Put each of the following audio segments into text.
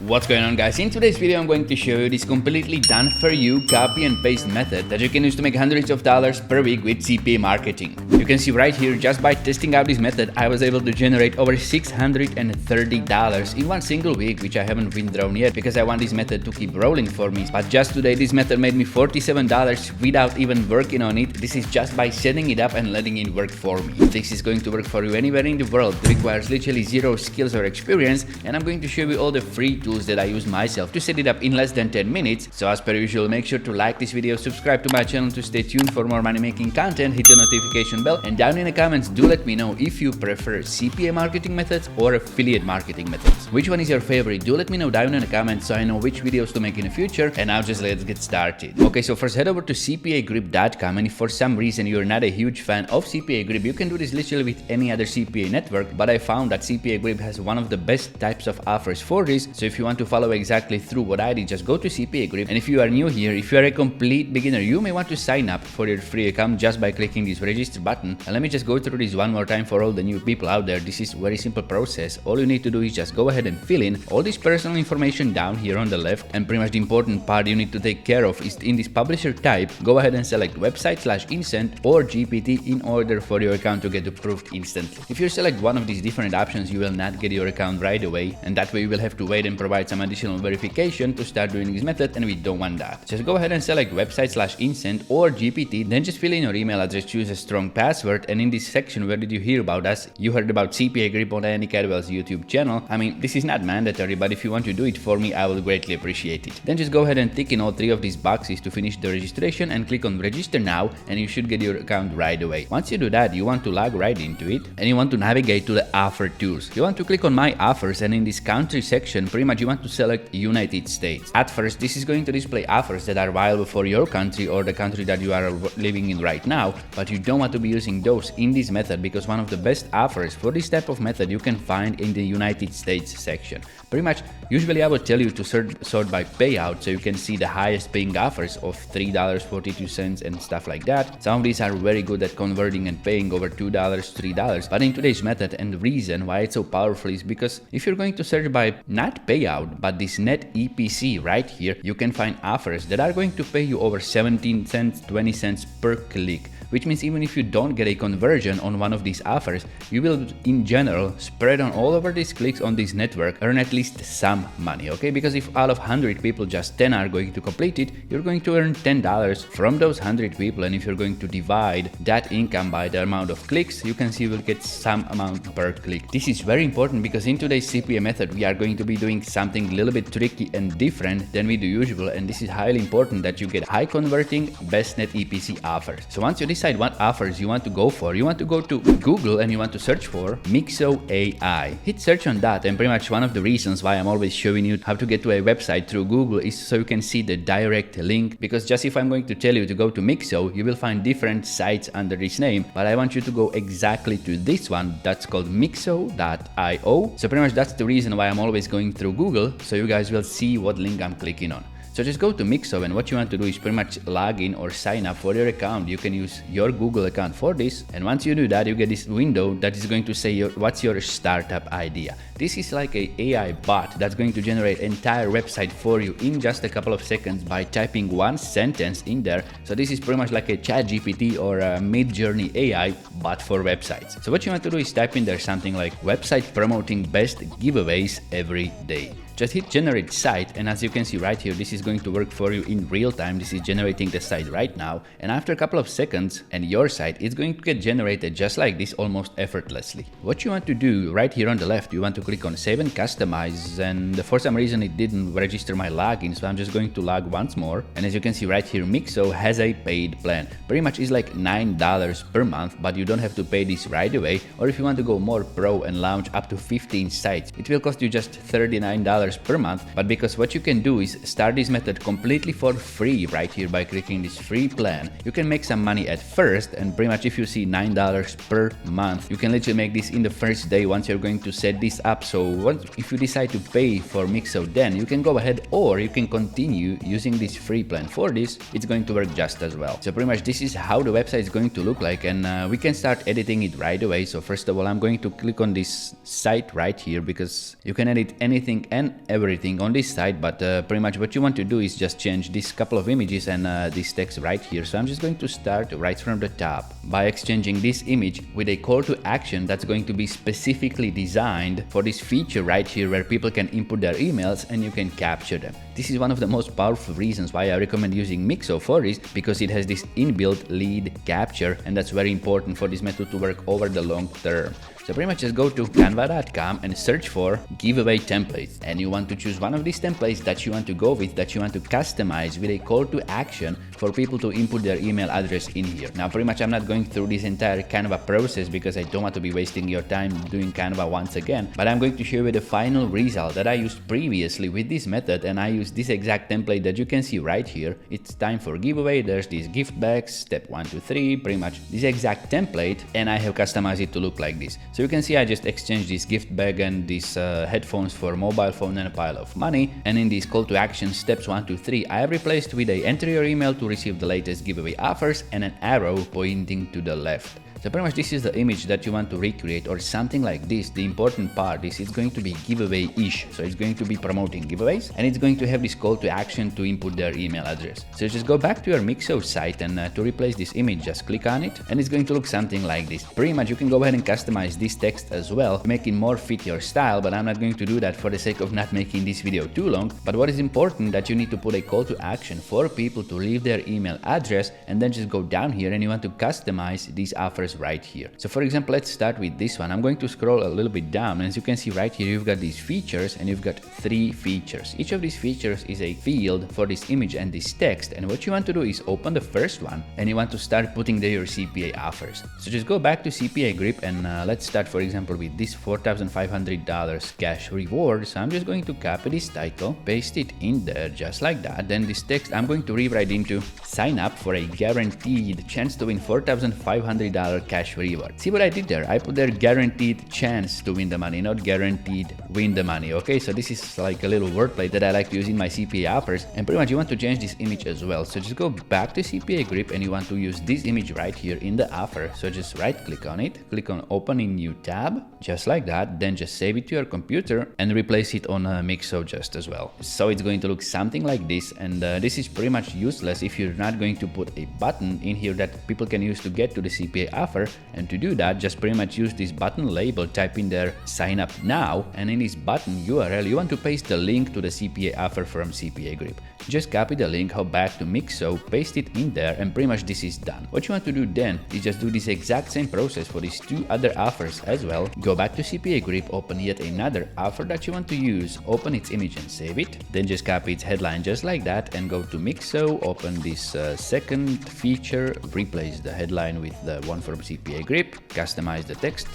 What's going on, guys? In today's video I'm going to show you this completely done for you copy and paste method that you can use to make hundreds of dollars per week with CPA marketing. You can see right here, just by testing out this method, I was able to generate over $630 in one single week, which I haven't withdrawn yet because I want this method to keep rolling for me. But just today this method made me $47 without even working on it. This is just by setting it up and letting it work for me. This is going to work for you anywhere in the world. It requires literally zero skills or experience, and I'm going to show you all the free tools that I use myself to set it up in less than 10 minutes. So as per usual, make sure to like this video, subscribe to my channel to stay tuned for more money making content, hit the notification bell, and down in the comments do let me know if you prefer CPA marketing methods or affiliate marketing methods. Which one is your favorite? Do let me know down in the comments so I know which videos to make in the future. And now just let's get started. Okay, so first head over to cpagrip.com, and if for some reason you're not a huge fan of CPA Grip, you can do this literally with any other CPA network, but I found that CPA Grip has one of the best types of offers for this. So if you want to follow exactly through what I did, just go to CPA Grip. And if you are new here, if you are a complete beginner, you may want to sign up for your free account just by clicking this register button. And let me just go through this one more time for all the new people out there. This is a very simple process. All you need to do is just go ahead and fill in all this personal information down here on the left, and pretty much the important part you need to take care of is in this publisher type, go ahead and select website/instant or GPT in order for your account to get approved instantly. If you select one of these different options, you will not get your account right away, and that way you will have to wait and provide some additional verification to start doing this method, and we don't want that. Just go ahead and select website/instant or GPT, then just fill in your email address, choose a strong password, and in this section, where did you hear about us? You heard about CPA Grip on Andy Caddwell's YouTube channel. I mean, this is not mandatory, but if you want to do it for me, I will greatly appreciate it. Then just go ahead and tick in all three of these boxes to finish the registration and click on register now, and you should get your account right away. Once you do that, you want to log right into it, and you want to navigate to the offer tools. You want to click on my offers, and in this country section, pretty much you want to select United States. At first, this is going to display offers that are viable for your country or the country that you are living in right now, but you don't want to be using those in this method because one of the best offers for this type of method you can find in the United States section. Pretty much, usually I would tell you to sort by payout so you can see the highest paying offers of $3.42 and stuff like that. Some of these are very good at converting and paying over $2, $3, but in today's method, and the reason why it's so powerful is because if you're going to search by not payout but this net EPC right here, you can find offers that are going to pay you over 17 cents, 20 cents per click, which means even if you don't get a conversion on one of these offers, you will in general spread on all over these clicks on this network, earn at least some money, okay? Because if out of 100 people just 10 are going to complete it, you're going to earn $10 from those 100 people, and if you're going to divide that income by the amount of clicks, you can see you will get some amount per click. This is very important because in today's CPA method, we are going to be doing something a little bit tricky and different than we do usual, and this is highly important that you get high converting best net EPC offers. So once you decide what offers you want to go for, you want to go to Google and you want to search for Mixo AI. Hit search on that, and pretty much one of the reasons why I'm always showing you how to get to a website through Google is so you can see the direct link, because just if I'm going to tell you to go to Mixo, you will find different sites under this name, but I want you to go exactly to this one that's called mixo.io. So pretty much that's the reason why I'm always going through Google, so you guys will see what link I'm clicking on. So just go to Mixo, and what you want to do is pretty much log in or sign up for your account. You can use your Google account for this, and once you do that, you get this window that is going to say what's your startup idea. This is like a AI bot that's going to generate entire website for you in just a couple of seconds by typing one sentence in there. So this is pretty much like a ChatGPT or a Midjourney AI bot for websites. So what you want to do is type in there something like website promoting best giveaways every day. Just hit generate site, and as you can see right here, this is going to work for you in real time. This is generating the site right now, and after a couple of seconds and your site is going to get generated just like this, almost effortlessly. What you want to do right here on the left, you want to click on save and customize, and for some reason it didn't register my login, so I'm just going to log once more, and as you can see right here, Mixo has a paid plan. Pretty much is like $9 per month, but you don't have to pay this right away, or if you want to go more pro and launch up to 15 sites, it will cost you just $39 per month. But because what you can do is start this method completely for free right here by clicking this free plan, you can make some money at first, and pretty much if you see $9 per month, you can literally make this in the first day once you're going to set this up. So if you decide to pay for Mixo, then you can go ahead, or you can continue using this free plan. For this, it's going to work just as well. So pretty much this is how the website is going to look like, and we can start editing it right away. So first of all, I'm going to click on this site right here because you can edit anything and and everything on this side, but pretty much what you want to do is just change this couple of images and this text right here. So I'm just going to start right from the top by exchanging this image with a call to action that's going to be specifically designed for this feature right here where people can input their emails and you can capture them. This is one of the most powerful reasons why I recommend using Mixo for this, because it has this inbuilt lead capture, and that's very important for this method to work over the long term. So pretty much just go to canva.com and search for giveaway templates, and you want to choose one of these templates that you want to go with, that you want to customize with a call to action for people to input their email address in here. Now pretty much I'm not going through this entire Canva process because I don't want to be wasting your time doing Canva once again, but I'm going to show you the final result that I used previously with this method, and I used this exact template that you can see right here. It's time for giveaway, there's these gift bags, step 1 to 3, pretty much this exact template, and I have customized it to look like this. So you can see I just exchanged this gift bag and these headphones for mobile phone and a pile of money, and in these call to action steps 1 to 3 I have replaced with a enter your email to receive the latest giveaway offers and an arrow pointing to the left. So pretty much this is the image that you want to recreate, or something like this. The important part is it's going to be giveaway-ish. So it's going to be promoting giveaways, and it's going to have this call to action to input their email address. So just go back to your Mixo site, and to replace this image, just click on it, and it's going to look something like this. Pretty much you can go ahead and customize this text as well, make it more fit your style, but I'm not going to do that for the sake of not making this video too long. But what is important that you need to put a call to action for people to leave their email address, and then just go down here and you want to customize these offers right here. So for example, let's start with this one. I'm going to scroll a little bit down, and as you can see right here, you've got these features, and you've got 3 features. Each of these features is a field for this image and this text, and what you want to do is open the first one, and you want to start putting there your CPA offers. So just go back to CPA grip, and let's start for example with this $4,500 cash reward. So I'm just going to copy this title, paste it in there just like that. Then this text I'm going to rewrite into sign up for a guaranteed chance to win $4,500 cash reward. See what I did there? I put there guaranteed chance to win the money, not guaranteed win the money. Okay, so this is like a little wordplay that I like to use in my CPA offers, and pretty much you want to change this image as well. So just go back to CPA grip, and you want to use this image right here in the offer. So just right click on it, click on open in new tab, just like that. Then just save it to your computer and replace it on Mixo just as well. So it's going to look something like this, and this is pretty much useless if you're not going to put a button in here that people can use to get to the CPA offer. And to do that, just pretty much use this button label, type in there sign up now, and in this button URL you want to paste the link to the CPA offer from CPA grip. Just copy the link, hop back to Mixo, paste it in there, and pretty much this is done. What you want to do then is just do this exact same process for these 2 other offers as well. Go back to CPA grip, open yet another offer that you want to use, open its image and save it. Then just copy its headline just like that, and go to Mixo, open this second feature, replace the headline with the one from CPA grip, customize the text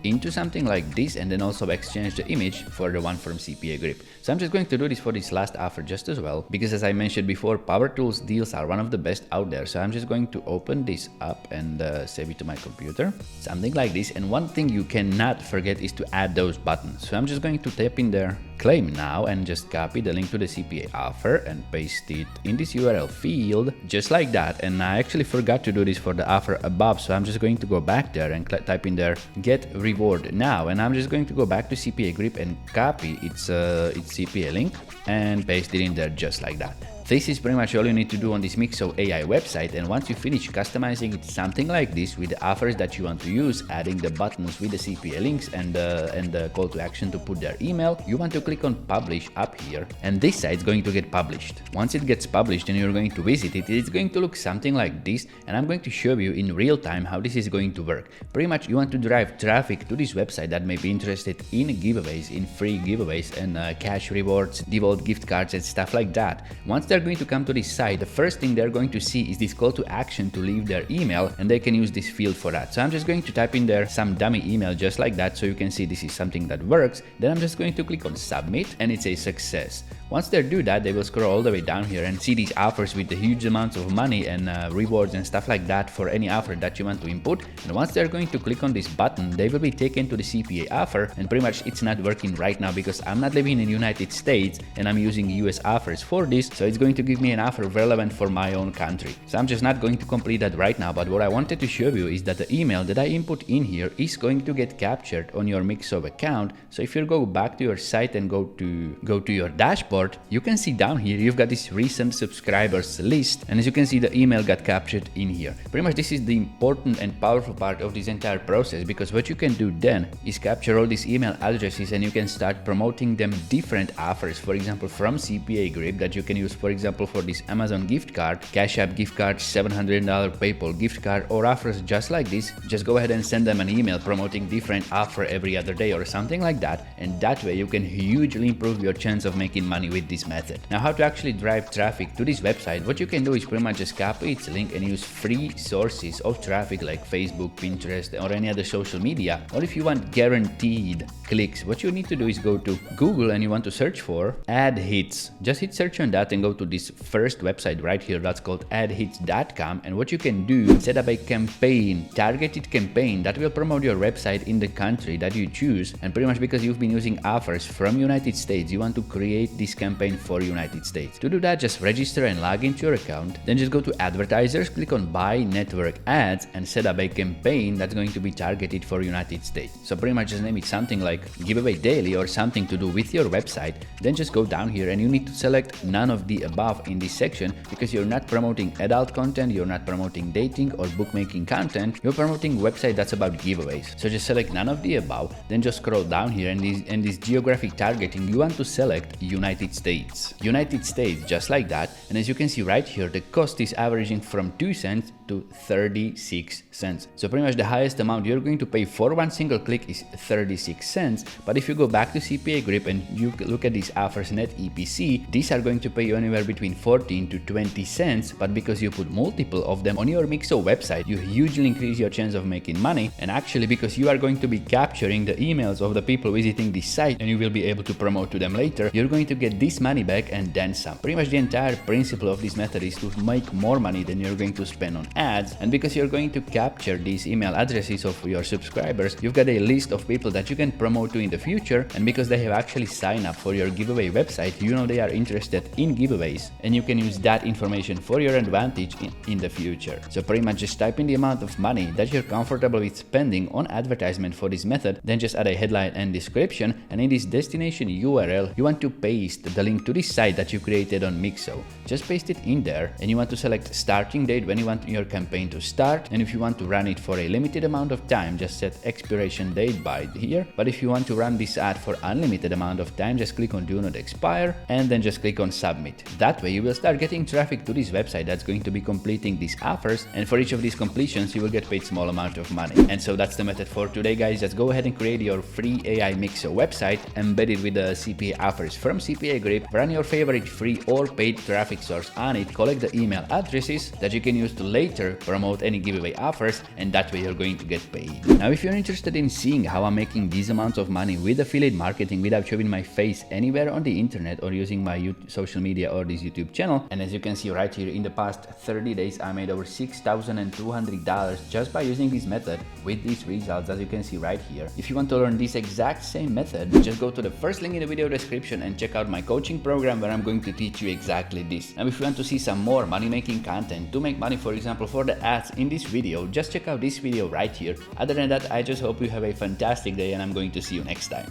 into something like this, and then also exchange the image for the one from CPA grip. So I'm just going to do this for this last offer just as well, because as I mentioned before, Power Tools deals are one of the best out there. So I'm just going to open this up and save it to my computer, something like this. And one thing you cannot forget is to add those buttons. So I'm just going to type in there claim now, and just copy the link to the CPA offer and paste it in this URL field just like that. And I actually forgot to do this for the offer above, so I'm just going to go back there and type in there get reward now, and I'm just going to go back to CPA grip and copy its CPA link and paste it in there just like that. This is pretty much all you need to do on this Mixo AI website, and once you finish customizing it something like this with the offers that you want to use, adding the buttons with the CPA links and the call to action to put their email, you want to click on publish up here, and this site is going to get published. Once it gets published and you're going to visit it, it's going to look something like this, and I'm going to show you in real time how this is going to work. Pretty much you want to drive traffic to this website that may be interested in giveaways, in free giveaways and cash rewards, default gift cards and stuff like that. Once they're going to come to this site, the first thing they're going to see is this call to action to leave their email, and they can use this field for that. So I'm just going to type in there some dummy email just like that, so you can see this is something that works. Then I'm just going to click on submit, and it's a success. Once they do that, they will scroll all the way down here and see these offers with the huge amounts of money and rewards and stuff like that for any offer that you want to input. And once they're going to click on this button, they will be taken to the CPA offer, and pretty much it's not working right now because I'm not living in the United States and I'm using US offers for this, so it's going to give me an offer relevant for my own country. So I'm just not going to complete that right now, but what I wanted to show you is that the email that I input in here is going to get captured on your Mixo account. So if you go back to your site and go to your dashboard, you can see down here you've got this recent subscribers list, and as you can see, the email got captured in here. Pretty much this is the important and powerful part of this entire process, because what you can do then is capture all these email addresses and you can start promoting them different offers, for example from CPA Grip, that you can use for example for this Amazon gift card, Cash App gift card, $700 PayPal gift card, or offers just like this. Just go ahead and send them an email promoting different offer every other day or something like that, and that way you can hugely improve your chance of making money with this method. Now, how to actually drive traffic to this website, what you can do is pretty much just copy its link and use free sources of traffic like Facebook, Pinterest, or any other social media. Or if you want guaranteed clicks, what you need to do is go to Google and you want to search for ad hits. Just hit search on that and go to this first website right here that's called adhits.com, and what you can do, set up a campaign, targeted campaign that will promote your website in the country that you choose. And pretty much because you've been using offers from United States, you want to create this campaign for United States. To do that, just register and log into your account, then just go to advertisers, click on buy network ads, and set up a campaign that's going to be targeted for United States. So pretty much just name it something like giveaway daily or something to do with your website. Then just go down here and you need to select none of the above in this section, because you're not promoting adult content, you're not promoting dating or bookmaking content, you're promoting website that's about giveaways. So just select none of the above, then just scroll down here, and this geographic targeting, you want to select United States. United States, just like that. And as you can see right here, the cost is averaging from 2 cents to 36 cents. So pretty much the highest amount you're going to pay for one single click is 36 cents. But if you go back to CPA Grip and you look at these offers net EPC, these are going to pay you anywhere between 14 to 20 cents. But because you put multiple of them on your Mixo website, you hugely increase your chance of making money. And actually, because you are going to be capturing the emails of the people visiting this site and you will be able to promote to them later, you're going to get this money back and then some. Pretty much the entire principle of this method is to make more money than you're going to spend on ads. And because you're going to capture these email addresses of your subscribers, you've got a list of people that you can promote to in the future. And because they have actually signed up for your giveaway website, you know they are interested in giveaways, and you can use that information for your advantage in the future. So pretty much just type in the amount of money that you're comfortable with spending on advertisement for this method, then just add a headline and description, and in this destination URL you want to paste the link to this site that you created on Mixo. Just paste it in there, and you want to select starting date when you want your campaign to start, and if you want to run it for a limited amount of time, just set expiration date by here. But if you want to run this ad for unlimited amount of time, just click on do not expire and then just click on submit. That way you will start getting traffic to this website that's going to be completing these offers, and for each of these completions you will get paid small amount of money. And so that's the method for today, guys. Just go ahead and create your free AI Mixo website embedded with the CPA offers from CPA Grip, run your favorite free or paid traffic source on it, collect the email addresses that you can use to later promote any giveaway offers, and that way you're going to get paid. Now if you're interested in seeing how I'm making these amounts of money with affiliate marketing without showing my face anywhere on the internet or using my social media or this YouTube channel, and as you can see right here, in the past 30 days I made over $6,200 just by using this method with these results, as you can see right here. If you want to learn this exact same method, just go to the first link in the video description and check out my coaching program where I'm going to teach you exactly this. Now if you want to see some more money making content to make money, for example for the ads in this video, just check out this video right here. Other than that, I just hope you have a fantastic day, and I'm going to see you next time.